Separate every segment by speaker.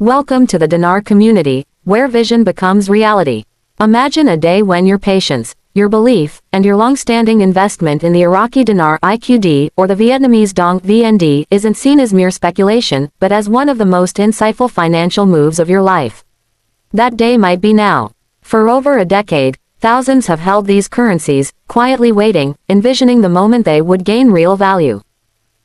Speaker 1: Welcome to the Dinar Community, where vision becomes reality. Imagine a day when your patience, your belief, and your long-standing investment in the Iraqi Dinar IQD or the Vietnamese Dong VND isn't seen as mere speculation, but as one of the most insightful financial moves of your life. That day might be now. For over a decade, thousands have held these currencies, quietly waiting, envisioning the moment they would gain real value.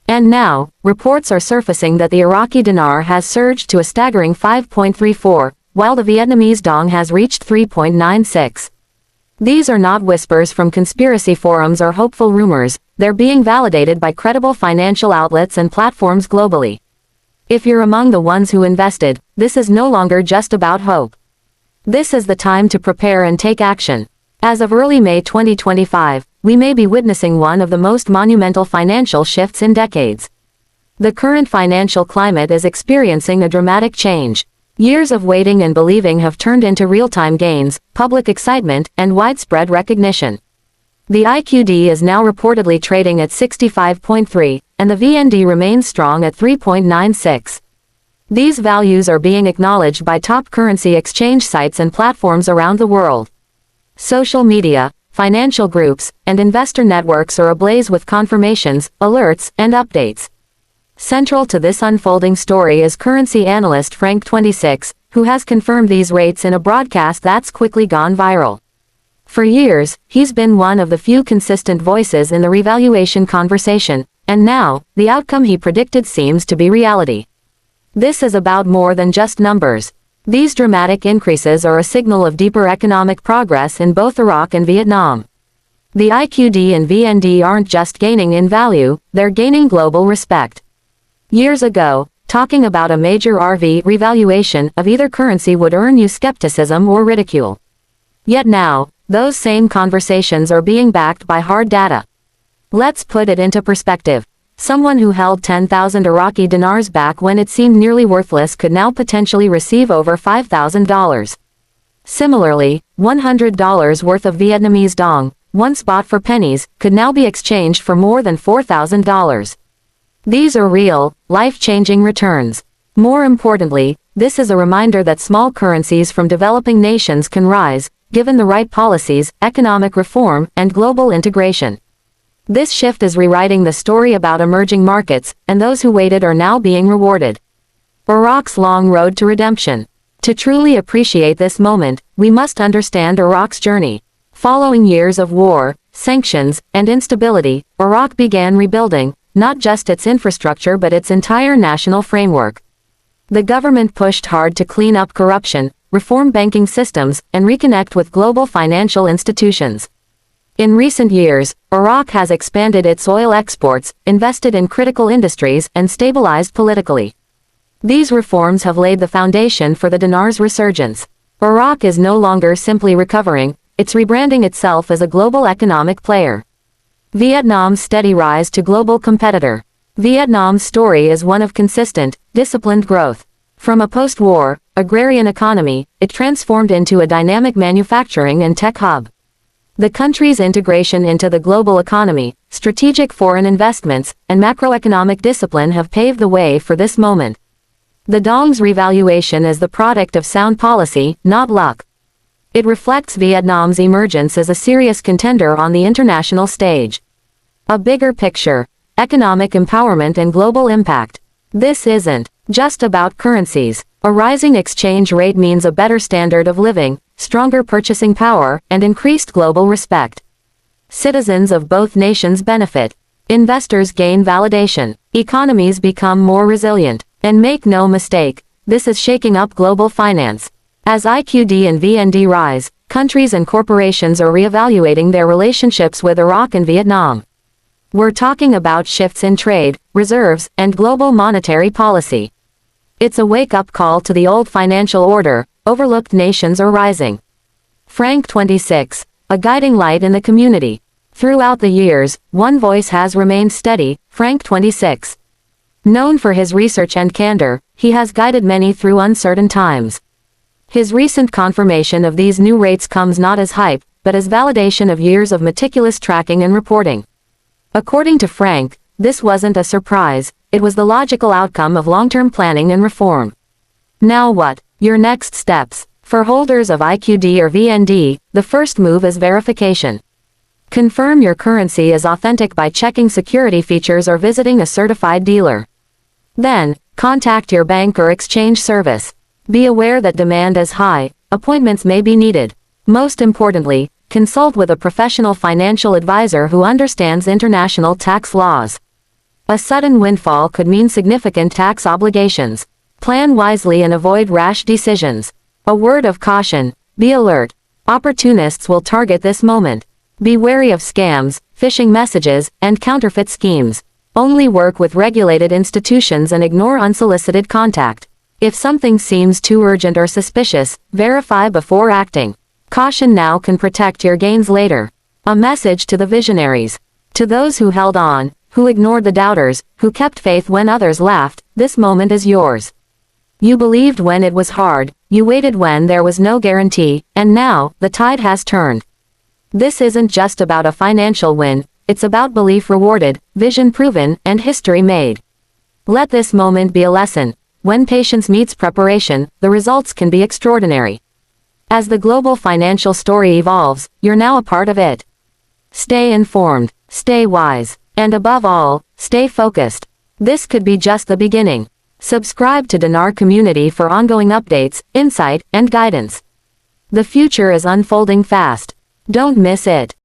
Speaker 1: And now, reports are surfacing that the Iraqi dinar has surged to a staggering 5.34, while the Vietnamese dong has reached 3.96. These are not whispers from conspiracy forums or hopeful rumors, they're being validated by credible financial outlets and platforms globally. If you're among the ones who invested, this is no longer just about hope. This is the time to prepare and take action. As of early May 2025, we may be witnessing one of the most monumental financial shifts in decades. The current financial climate is experiencing a dramatic change. Years of waiting and believing have turned into real-time gains, public excitement, and widespread recognition. The IQD is now reportedly trading at 65.3, and the VND remains strong at 3.96. These values are being acknowledged by top currency exchange sites and platforms around the world. Social media, financial groups, and investor networks are ablaze with confirmations, alerts, and updates. Central to this unfolding story is currency analyst Frank26, who has confirmed these rates in a broadcast that's quickly gone viral. For years, he's been one of the few consistent voices in the revaluation conversation, and now, the outcome he predicted seems to be reality. This is about more than just numbers. These dramatic increases are a signal of deeper economic progress in both Iraq and Vietnam. The IQD and VND aren't just gaining in value, they're gaining global respect. Years ago, talking about a major RV revaluation of either currency would earn you skepticism or ridicule. Yet now, those same conversations are being backed by hard data. Let's put it into perspective. Someone who held 10,000 Iraqi dinars back when it seemed nearly worthless could now potentially receive over $5,000. Similarly, $100 worth of Vietnamese dong, once bought for pennies, could now be exchanged for more than $4,000. These are real, life-changing returns. More importantly, this is a reminder that small currencies from developing nations can rise, given the right policies, economic reform, and global integration. This shift is rewriting the story about emerging markets, and those who waited are now being rewarded. Iraq's long road to redemption. To truly appreciate this moment, we must understand Iraq's journey. Following years of war, sanctions, and instability, Iraq began rebuilding, not just its infrastructure but its entire national framework. The government pushed hard to clean up corruption, reform banking systems, and reconnect with global financial institutions. In recent years, Iraq has expanded its oil exports, invested in critical industries, and stabilized politically. These reforms have laid the foundation for the dinar's resurgence. Iraq is no longer simply recovering, it's rebranding itself as a global economic player. Vietnam's steady rise to global competitor. Vietnam's story is one of consistent, disciplined growth. From a post-war, agrarian economy, it transformed into a dynamic manufacturing and tech hub. The country's integration into the global economy, strategic foreign investments, and macroeconomic discipline have paved the way for this moment. The dong's revaluation is the product of sound policy, not luck. It reflects Vietnam's emergence as a serious contender on the international stage. A bigger picture, economic empowerment and global impact. This isn't just about currencies. A rising exchange rate means a better standard of living, stronger purchasing power, and increased global respect. Citizens of both nations benefit. Investors gain validation. Economies become more resilient. And make no mistake, this is shaking up global finance. As IQD and VND rise, countries and corporations are reevaluating their relationships with Iraq and Vietnam. We're talking about shifts in trade, reserves, and global monetary policy. It's a wake-up call to the old financial order, overlooked nations are rising. Frank26, a guiding light in the community. Throughout the years, one voice has remained steady, Frank26. Known for his research and candor, he has guided many through uncertain times. His recent confirmation of these new rates comes not as hype, but as validation of years of meticulous tracking and reporting. According to Frank, this wasn't a surprise, it was the logical outcome of long-term planning and reform. Now what? Your next steps. For holders of IQD or VND, the first move is verification. Confirm your currency is authentic by checking security features or visiting a certified dealer. Then, contact your bank or exchange service. Be aware that demand is high, appointments may be needed. Most importantly, consult with a professional financial advisor who understands international tax laws. A sudden windfall could mean significant tax obligations. Plan wisely and avoid rash decisions. A word of caution: be alert. Opportunists will target this moment. Be wary of scams, phishing messages, and counterfeit schemes. Only work with regulated institutions and ignore unsolicited contact. If something seems too urgent or suspicious, verify before acting. Caution now can protect your gains later. A message to the visionaries. To those who held on, who ignored the doubters, who kept faith when others laughed, this moment is yours. You believed when it was hard, you waited when there was no guarantee, and now, the tide has turned. This isn't just about a financial win, it's about belief rewarded, vision proven, and history made. Let this moment be a lesson. When patience meets preparation, the results can be extraordinary. As the global financial story evolves, you're now a part of it. Stay informed, stay wise, and above all, stay focused. This could be just the beginning. Subscribe to Dinar Community for ongoing updates, insight, and guidance. The future is unfolding fast. Don't miss it.